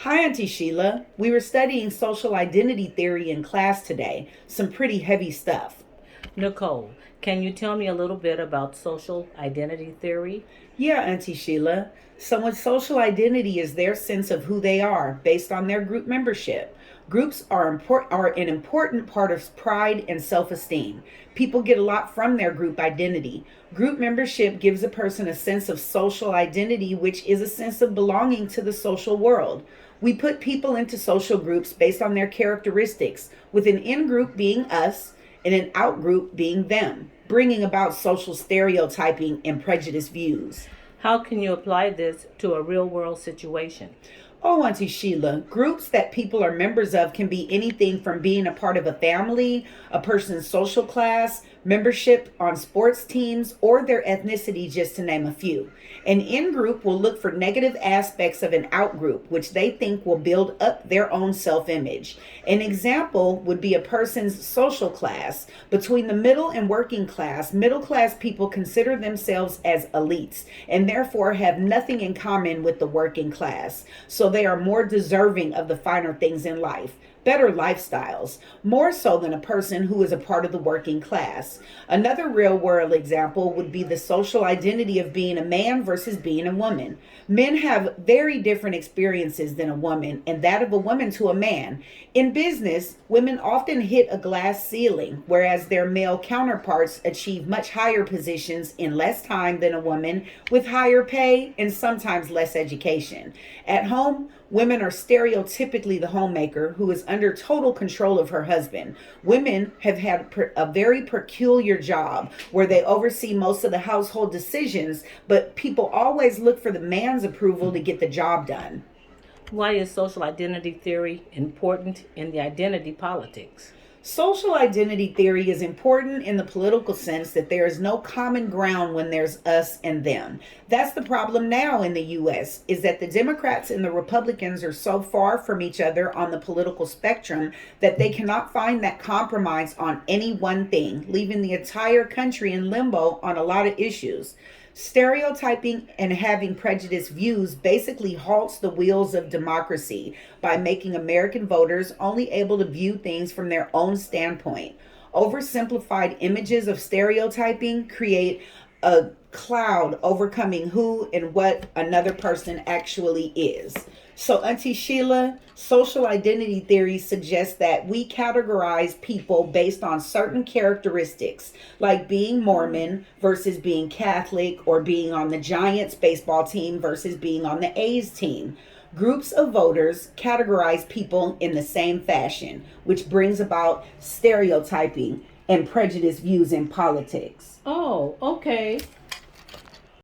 Hi, Auntie Sheila. We were studying social identity theory in class today. Some pretty heavy stuff. Nicole, can you tell me a little bit about social identity theory? Yeah, Auntie Sheila. Someone's social identity is their sense of who they are based on their group membership. Groups are an important part of pride and self esteem. People get a lot from their group identity. Group membership gives a person a sense of social identity, which is a sense of belonging to the social world. We put people into social groups based on their characteristics, with an in group being us and an out group being them, bringing about social stereotyping and prejudiced views. How can you apply this to a real world situation? Oh, Auntie Sheila, groups that people are members of can be anything from being a part of a family, a person's social class, membership on sports teams, or their ethnicity, just to name a few. An in group will look for negative aspects of an out group, which they think will build up their own self image. An example would be a person's social class. Between the middle and working class, middle class people consider themselves as elites and therefore have nothing in common with the working class. So they are more deserving of the finer things in life, better lifestyles, more so than a person who is a part of the working class. Another real world example would be the social identity of being a man versus being a woman. Men have very different experiences than a woman, and that of a woman to a man. In business, women often hit a glass ceiling, whereas their male counterparts achieve much higher positions in less time than a woman, with higher pay and sometimes less education. At home, women are stereotypically the homemaker who is under total control of her husband. Women have had a very peculiar job where they oversee most of the household decisions, but people always look for the man's approval to get the job done. Why is social identity theory important in the identity politics? Social identity theory is important in the political sense that there is no common ground when there's us and them. That's the problem now in the US, is that the Democrats and the Republicans are so far from each other on the political spectrum that they cannot find that compromise on any one thing, leaving the entire country in limbo on a lot of issues. Stereotyping and having prejudiced views basically halts the wheels of democracy by making American voters only able to view things from their own standpoint. Oversimplified images of stereotyping create a cloud overcoming who and what another person actually is. So, Auntie Sheila, social identity theory suggests that we categorize people based on certain characteristics, like being Mormon versus being Catholic, or being on the Giants baseball team versus being on the A's team. Groups of voters categorize people in the same fashion, which brings about stereotyping and prejudiced views in politics. Oh, okay.